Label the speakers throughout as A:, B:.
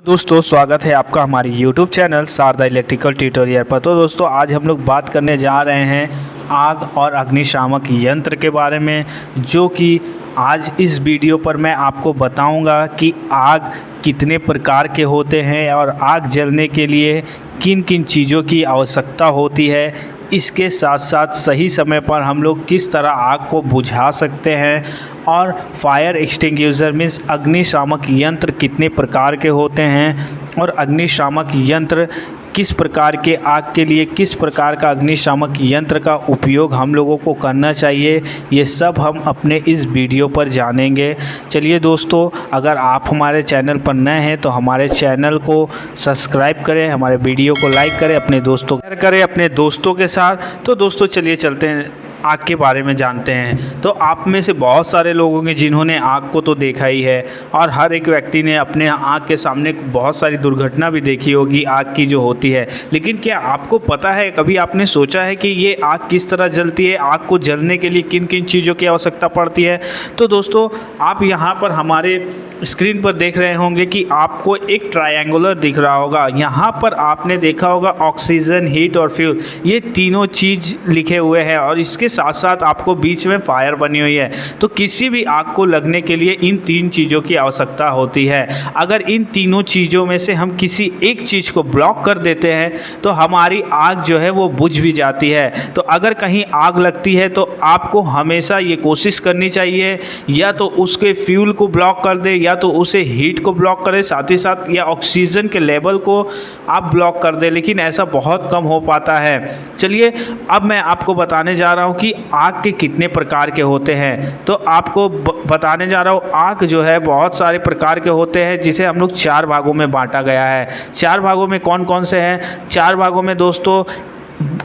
A: दोस्तों स्वागत है आपका हमारे YouTube channel Sharda electrical tutorial पर। तो दोस्तों आज हम लोग बात करने जा रहे हैं आग और अग्निशामक यंत्र के बारे में, जो कि आज इस वीडियो पर मैं आपको बताऊंगा कि आग कितने प्रकार के होते हैं और आग जलने के लिए किन किन चीज़ों की आवश्यकता होती है। इसके साथ साथ सही समय पर हम लोग किस तरह आग को बुझा सकते हैं और फायर एक्सटिंग्विशर मीन्स अग्निशामक यंत्र कितने प्रकार के होते हैं और अग्निशामक यंत्र किस प्रकार के आग के लिए किस प्रकार का अग्निशामक यंत्र का उपयोग हम लोगों को करना चाहिए, ये सब हम अपने इस वीडियो पर जानेंगे। चलिए दोस्तों, अगर आप हमारे चैनल पर नए हैं तो हमारे चैनल को सब्सक्राइब करें, हमारे वीडियो को लाइक करें, अपने दोस्तों के साथ। तो दोस्तों चलिए चलते हैं आग के बारे में जानते हैं। तो आप में से बहुत सारे लोग होंगे जिन्होंने आग को तो देखा ही है और हर एक व्यक्ति ने अपने आग के सामने बहुत सारी दुर्घटना भी देखी होगी आग की जो होती है। लेकिन क्या आपको पता है, कभी आपने सोचा है कि ये आग किस तरह जलती है, आग को जलने के लिए किन किन चीज़ों की आवश्यकता पड़ती है? तो दोस्तों आप यहाँ पर हमारे स्क्रीन पर देख रहे होंगे कि आपको एक ट्रायंगुलर दिख रहा होगा। यहाँ पर आपने देखा होगा ऑक्सीजन, हीट और फ्यूल, ये तीनों चीज़ लिखे हुए हैं और इसके साथ साथ आपको बीच में फायर बनी हुई है। तो किसी भी आग को लगने के लिए इन तीन चीज़ों की आवश्यकता होती है। अगर इन तीनों चीज़ों में से हम किसी एक चीज़ को ब्लॉक कर देते हैं तो हमारी आग जो है वो बुझ भी जाती है। तो अगर कहीं आग लगती है तो आपको हमेशा ये कोशिश करनी चाहिए या तो उसके फ्यूल को ब्लॉक कर दे या तो उसे हीट को ब्लॉक करे, साथ ही साथ या ऑक्सीजन के लेवल को आप ब्लॉक कर दे, लेकिन ऐसा बहुत कम हो पाता है। चलिए अब मैं आपको बताने जा रहा हूँ कि आग के कितने प्रकार के होते हैं। तो आपको बताने जा रहा हूँ, आग जो है बहुत सारे प्रकार के होते हैं जिसे हम लोग 4 भागों में बांटा गया है। 4 भागों में कौन कौन से हैं? 4 भागों में दोस्तों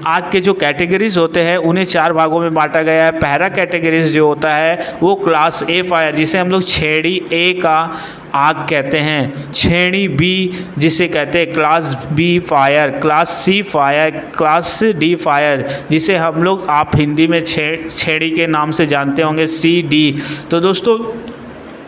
A: आग के जो कैटेगरीज होते हैं उन्हें 4 भागों में बांटा गया है। पहला कैटेगरीज जो होता है वो क्लास ए फायर, जिसे हम लोग श्रेणी ए का आग कहते हैं, श्रेणी बी जिसे कहते हैं class B fire, class C fire, class D fire जिसे हम लोग आप हिंदी में श्रेणी के नाम से जानते होंगे, सी डी। तो दोस्तों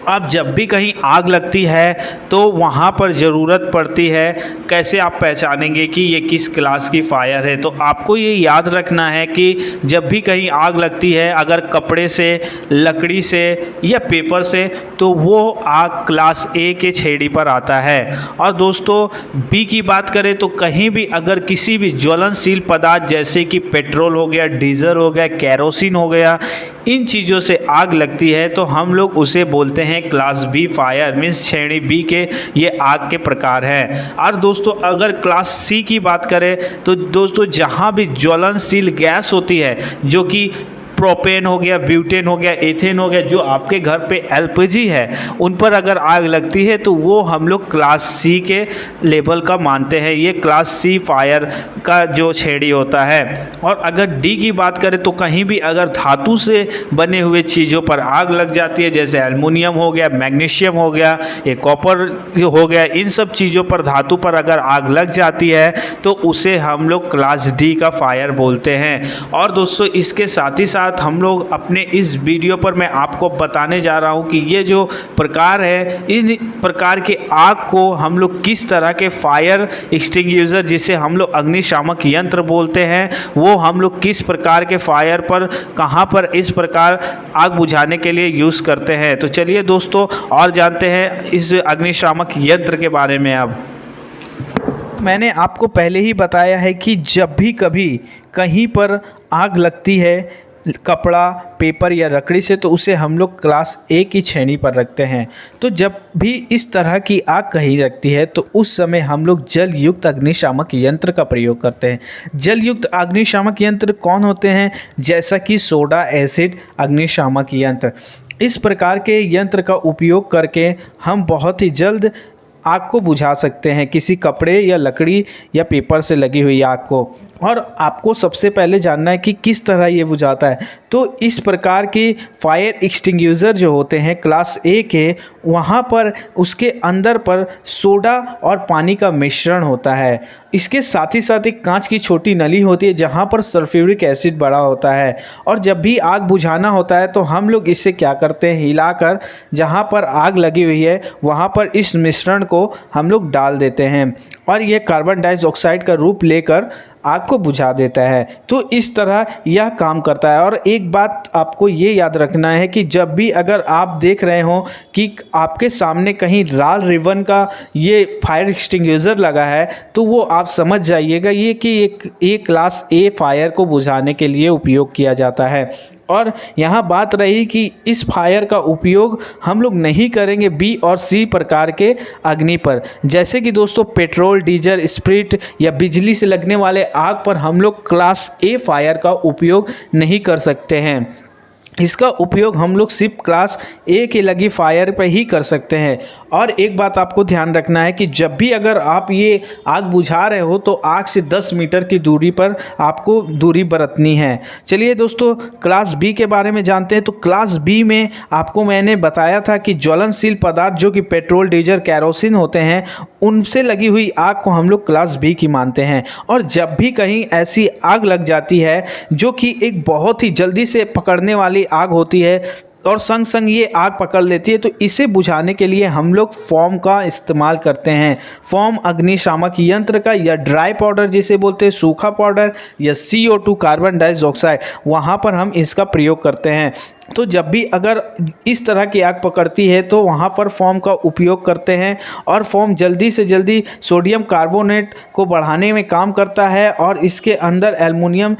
A: अब जब भी कहीं आग लगती है तो वहाँ पर ज़रूरत पड़ती है, कैसे आप पहचानेंगे कि ये किस क्लास की फायर है? तो आपको ये याद रखना है कि जब भी कहीं आग लगती है, अगर कपड़े से, लकड़ी से या पेपर से, तो वो आग क्लास ए के श्रेणी पर आता है। और दोस्तों बी की बात करें तो कहीं भी अगर किसी भी ज्वलनशील पदार्थ जैसे कि पेट्रोल हो गया, डीजल हो गया, केरोसिन हो गया, इन चीज़ों से आग लगती है तो हम लोग उसे बोलते हैं क्लास बी फायर, मीन्स श्रेणी बी के ये आग के प्रकार हैं। और दोस्तों अगर क्लास सी की बात करें तो दोस्तों जहाँ भी ज्वलनशील गैस होती है, जो कि प्रोपेन हो गया, ब्यूटेन हो गया, एथेन हो गया, जो आपके घर पे एलपीजी है, उन पर अगर आग लगती है तो वो हम लोग क्लास सी के लेवल का मानते हैं। ये क्लास सी फायर का जो श्रेणी होता है। और अगर डी की बात करें तो कहीं भी अगर धातु से बने हुए चीज़ों पर आग लग जाती है, जैसे एल्युमिनियम हो गया, मैग्नीशियम हो गया, ये कॉपर हो गया, इन सब चीज़ों पर, धातु पर अगर आग लग जाती है तो उसे हम लोग क्लास डी का फायर बोलते हैं। और दोस्तों इसके साथ ही साथ हम लोग अपने इस वीडियो पर मैं आपको बताने जा रहा हूं कि ये जो प्रकार है, इन प्रकार के आग को हम लोग किस तरह के फायर एक्सटिंग्विशर, जिसे हम लोग अग्निशामक यंत्र बोलते हैं, वो हम लोग किस प्रकार के फायर पर, कहां पर इस प्रकार आग बुझाने के लिए यूज़ करते हैं। तो चलिए दोस्तों और जानते हैं इस अग्निशामक यंत्र के बारे में। अब मैंने आपको पहले ही बताया है कि जब भी कभी कहीं पर आग लगती है कपड़ा, पेपर या लकड़ी से, तो उसे हम लोग क्लास ए की श्रेणी पर रखते हैं। तो जब भी इस तरह की आग कहीं लगती है तो उस समय हम लोग जल युक्त अग्निशामक यंत्र का प्रयोग करते हैं। जल युक्त अग्निशामक यंत्र कौन होते हैं? जैसा कि सोडा एसिड अग्निशामक यंत्र। इस प्रकार के यंत्र का उपयोग करके हम बहुत ही जल्द आग को बुझा सकते हैं, किसी कपड़े या लकड़ी या पेपर से लगी हुई आग को। और आपको सबसे पहले जानना है कि किस तरह ये बुझाता है। तो इस प्रकार के फायर एक्सटिंग्विशर जो होते हैं क्लास ए के, वहाँ पर उसके अंदर पर सोडा और पानी का मिश्रण होता है। इसके साथ ही एक कांच की छोटी नली होती है जहाँ पर सल्फ्यूरिक एसिड भरा होता है। और जब भी आग बुझाना होता है तो हम लोग इससे क्या करते हैं, हिलाकर जहाँ पर आग लगी हुई है वहाँ पर इस मिश्रण को हम लोग डाल देते हैं और ये कार्बन डाइऑक्साइड का रूप लेकर आग को बुझा देता है। तो इस तरह यह काम करता है। और एक बात आपको ये याद रखना है कि जब भी अगर आप देख रहे हो कि आपके सामने कहीं लाल रिबन का ये फायर एक्सटिंग्विशर लगा है, तो वो आप समझ जाइएगा ये कि एक क्लास ए फायर को बुझाने के लिए उपयोग किया जाता है। और यहाँ बात रही कि इस फायर का उपयोग हम लोग नहीं करेंगे बी और सी प्रकार के अग्नि पर, जैसे कि दोस्तों पेट्रोल, डीजल, स्प्रिट या बिजली से लगने वाले आग पर हम लोग क्लास ए फायर का उपयोग नहीं कर सकते हैं। इसका उपयोग हम लोग सिर्फ क्लास ए के लगी फायर पे ही कर सकते हैं। और एक बात आपको ध्यान रखना है कि जब भी अगर आप ये आग बुझा रहे हो तो आग से 10 मीटर की दूरी पर आपको दूरी बरतनी है। चलिए दोस्तों, क्लास बी के बारे में जानते हैं। तो क्लास बी में आपको मैंने बताया था कि ज्वलनशील पदार्थ जो कि पेट्रोल, डीजल, कैरोसिन होते हैं, उनसे लगी हुई आग को हम लोग क्लास बी की मानते हैं। और जब भी कहीं ऐसी आग लग जाती है जो कि एक बहुत ही जल्दी से पकड़ने वाली आग होती है और संग संग ये आग पकड़ लेती है, तो इसे बुझाने के लिए हम लोग फोम का इस्तेमाल करते हैं। फोम अग्निशामक यंत्र का, या ड्राई पाउडर जिसे बोलते हैं, सूखा पाउडर, या CO2 कार्बन डाइऑक्साइड, वहाँ पर हम इसका प्रयोग करते हैं। तो जब भी अगर इस तरह की आग पकड़ती है तो वहाँ पर फोम का उपयोग करते हैं। और फोम जल्दी से जल्दी सोडियम कार्बोनेट को बढ़ाने में काम करता है और इसके अंदर एल्युमिनियम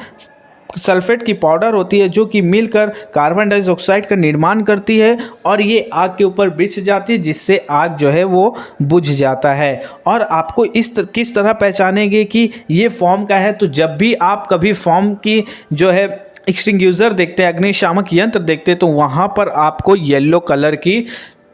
A: सल्फेट की पाउडर होती है जो कि मिलकर कार्बन डाइऑक्साइड का निर्माण करती है और ये आग के ऊपर बिछ जाती है, जिससे आग जो है वो बुझ जाता है। और आपको किस तरह पहचानेंगे कि ये फोम का है, तो जब भी आप कभी फोम की जो है एक्सटिंग्विशर देखते हैं, अग्निशामक यंत्र देखते हैं, तो वहाँ पर आपको येलो कलर की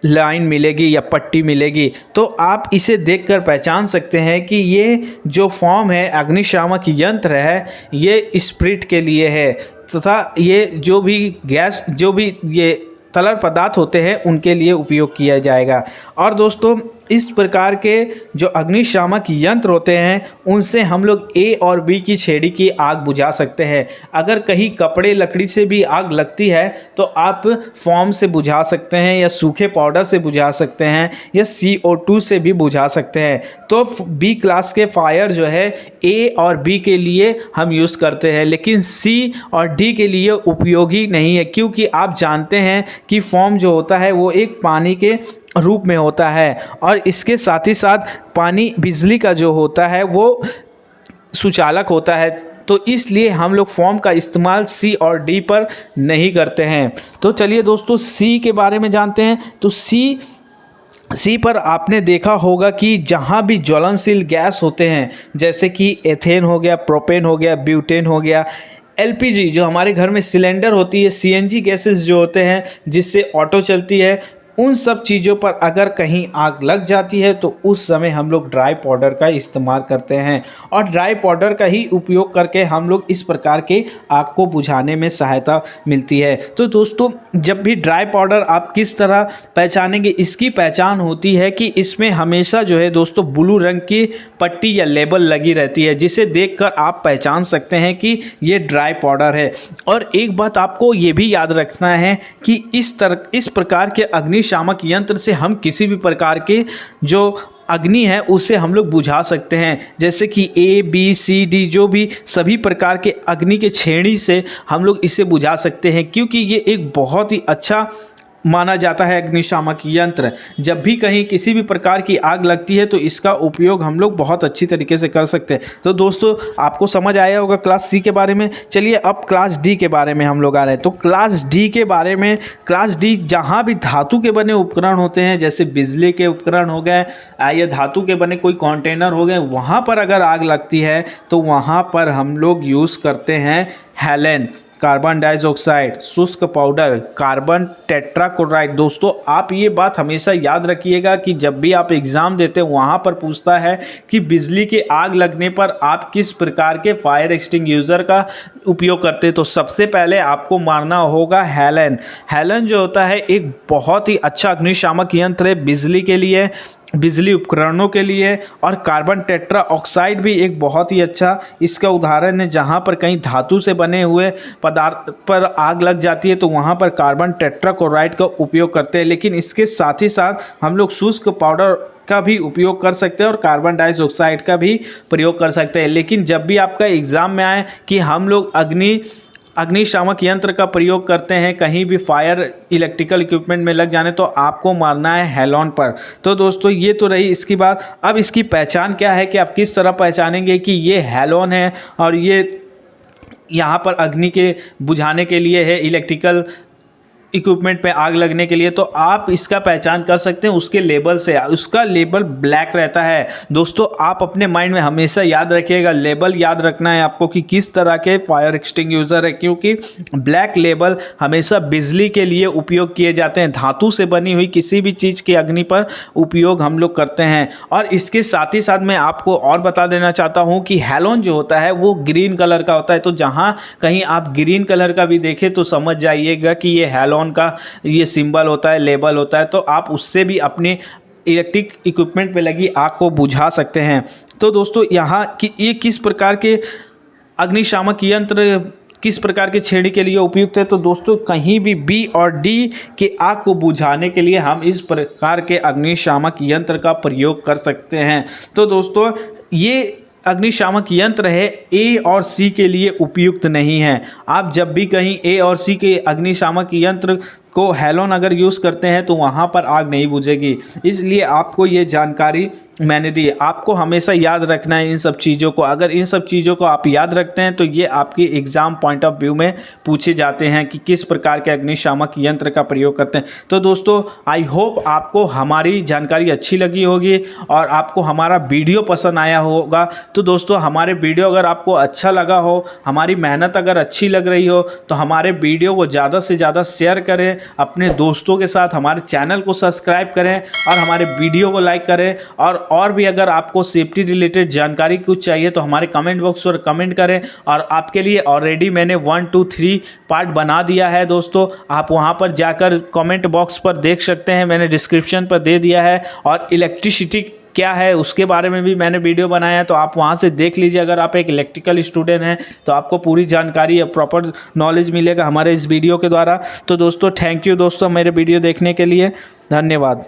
A: लाइन मिलेगी या पट्टी मिलेगी। तो आप इसे देखकर पहचान सकते हैं कि ये जो फोम है, अग्निशामक यंत्र है, ये स्प्रिट के लिए है तथा ये जो भी गैस, जो भी ये तरल पदार्थ होते हैं उनके लिए उपयोग किया जाएगा। और दोस्तों, इस प्रकार के जो अग्निशामक यंत्र होते हैं उनसे हम लोग ए और बी की छेड़ी की आग बुझा सकते हैं। अगर कहीं कपड़े, लकड़ी से भी आग लगती है तो आप फोम से बुझा सकते हैं, या सूखे पाउडर से बुझा सकते हैं, या CO2 से भी बुझा सकते हैं। तो बी क्लास के फायर जो है ए और बी के लिए हम यूज़ करते हैं, लेकिन सी और डी के लिए उपयोगी नहीं है, क्योंकि आप जानते हैं कि फोम जो होता है वो एक पानी के रूप में होता है और इसके साथ ही साथ पानी, बिजली का जो होता है वो सुचालक होता है। तो इसलिए हम लोग फोम का इस्तेमाल सी और डी पर नहीं करते हैं। तो चलिए दोस्तों, सी के बारे में जानते हैं। तो सी पर आपने देखा होगा कि जहाँ भी ज्वलनशील गैस होते हैं, जैसे कि एथेन हो गया, प्रोपेन हो गया, ब्यूटेन हो गया, LPG जो हमारे घर में सिलेंडर होती है, CNG गैसेस जो होते हैं जिससे ऑटो चलती है, उन सब चीज़ों पर अगर कहीं आग लग जाती है तो उस समय हम लोग ड्राई पाउडर का इस्तेमाल करते हैं। और ड्राई पाउडर का ही उपयोग करके हम लोग इस प्रकार के आग को बुझाने में सहायता मिलती है। तो दोस्तों, जब भी ड्राई पाउडर आप किस तरह पहचानेंगे, इसकी पहचान होती है कि इसमें हमेशा जो है दोस्तों ब्लू रंग की पट्टी या लेबल लगी रहती है, जिसे देखकर आप पहचान सकते हैं कि ये ड्राई पाउडर है। और एक बात आपको ये भी याद रखना है कि इस प्रकार के अग्निशामक यंत्र से हम किसी भी प्रकार के जो अग्नि है उसे हम लोग बुझा सकते हैं, जैसे कि ABCD जो भी सभी प्रकार के अग्नि के छेड़ी से हम लोग इसे बुझा सकते हैं, क्योंकि ये एक बहुत ही अच्छा माना जाता है अग्निशामक यंत्र। जब भी कहीं किसी भी प्रकार की आग लगती है तो इसका उपयोग हम लोग बहुत अच्छी तरीके से कर सकते हैं। तो दोस्तों, आपको समझ आया होगा क्लास सी के बारे में। चलिए अब क्लास डी के बारे में हम लोग आ रहे हैं। तो क्लास डी के बारे में, क्लास डी जहाँ भी धातु के बने उपकरण होते हैं, जैसे बिजली के उपकरण हो गए या धातु के बने कोई कंटेनर हो गए, वहाँ पर अगर आग लगती है तो वहाँ पर हम लोग यूज़ करते हैं हैलेन, कार्बन डाइऑक्साइड, शुष्क पाउडर, कार्बन टेट्राक्लोराइड। दोस्तों, आप ये बात हमेशा याद रखिएगा कि जब भी आप एग्ज़ाम देते हैं वहाँ पर पूछता है कि बिजली के आग लगने पर आप किस प्रकार के फायर एक्सटिंग्विशर का उपयोग करते हैं तो सबसे पहले आपको मारना होगा हैलन। हैलन जो होता है एक बहुत ही अच्छा अग्निशामक यंत्र है बिजली के लिए, बिजली उपकरणों के लिए। और कार्बन टेट्रा ऑक्साइड भी एक बहुत ही अच्छा इसका उदाहरण है। जहाँ पर कहीं धातु से बने हुए पदार्थ पर आग लग जाती है तो वहाँ पर कार्बन टेट्राक्लोराइड का उपयोग करते हैं। लेकिन इसके साथ ही साथ हम लोग शुष्क पाउडर का भी उपयोग कर सकते हैं और कार्बन डाइऑक्साइड का भी प्रयोग कर सकते हैं। लेकिन जब भी आपका एग्ज़ाम में आए कि हम लोग अग्निशामक यंत्र का प्रयोग करते हैं कहीं भी फायर इलेक्ट्रिकल इक्विपमेंट में लग जाने, तो आपको मारना है हैलोन पर। तो दोस्तों ये तो रही इसकी बात। अब इसकी पहचान क्या है कि आप किस तरह पहचानेंगे कि ये हैलोन है और ये यहाँ पर अग्नि के बुझाने के लिए है, इलेक्ट्रिकल इक्विपमेंट पे आग लगने के लिए। तो आप इसका पहचान कर सकते हैं उसके लेबल से। उसका लेबल ब्लैक रहता है। दोस्तों आप अपने माइंड में हमेशा याद रखिएगा, लेबल याद रखना है आपको कि किस तरह के फायर एक्सटिंग्विशर है, क्योंकि ब्लैक लेबल हमेशा बिजली के लिए उपयोग किए जाते हैं। धातु से बनी हुई किसी भी चीज़ के अग्नि पर उपयोग हम लोग करते हैं। और इसके साथ ही साथ मैं आपको और बता देना चाहता हूँ कि हैलोन जो होता है वो ग्रीन कलर का होता है। तो जहाँ कहीं आप ग्रीन कलर का भी देखें तो समझ जाइएगा कि ये हैलोन का ये सिंबल होता है, लेबल होता है। तो आप उससे भी अपने इलेक्ट्रिक इक्विपमेंट पे लगी आग को बुझा सकते हैं। तो दोस्तों यहाँ कि ये किस प्रकार के अग्निशामक यंत्र किस प्रकार की छेड़ी के लिए उपयुक्त है, तो दोस्तों कहीं भी बी और डी के आग को बुझाने के लिए हम इस प्रकार के अग्निशामक यंत्र का प्रयोग कर सकते हैं। तो दोस्तों ये अग्निशामक यंत्र है ए और सी के लिए उपयुक्त नहीं है। आप जब भी कहीं ए और सी के अग्निशामक यंत्र को हैलोन अगर यूज़ करते हैं तो वहाँ पर आग नहीं बुझेगी। इसलिए आपको ये जानकारी मैंने दी। आपको हमेशा याद रखना है इन सब चीज़ों को। अगर इन सब चीज़ों को आप याद रखते हैं तो ये आपकी एग्ज़ाम पॉइंट ऑफ व्यू में पूछे जाते हैं कि किस प्रकार के अग्निशामक यंत्र का प्रयोग करते हैं। तो दोस्तों आई होप आपको हमारी जानकारी अच्छी लगी होगी और आपको हमारा वीडियो पसंद आया होगा। तो दोस्तों हमारे वीडियो अगर आपको अच्छा लगा हो, हमारी मेहनत अगर अच्छी लग रही हो तो हमारे वीडियो को ज़्यादा से ज़्यादा शेयर करें अपने दोस्तों के साथ, हमारे चैनल को सब्सक्राइब करें और हमारे वीडियो को लाइक करें। और भी अगर आपको सेफ्टी रिलेटेड जानकारी कुछ चाहिए तो हमारे कमेंट बॉक्स पर कमेंट करें। और आपके लिए ऑलरेडी मैंने 1, 2, 3 पार्ट बना दिया है दोस्तों। आप वहां पर जाकर कमेंट बॉक्स पर देख सकते हैं, मैंने डिस्क्रिप्शन पर दे दिया है। और इलेक्ट्रिसिटी क्या है उसके बारे में भी मैंने वीडियो बनाया है, तो आप वहां से देख लीजिए। अगर आप एक इलेक्ट्रिकल स्टूडेंट हैं तो आपको पूरी जानकारी या प्रॉपर नॉलेज मिलेगा हमारे इस वीडियो के द्वारा। तो दोस्तों थैंक यू दोस्तों मेरे वीडियो देखने के लिए, धन्यवाद।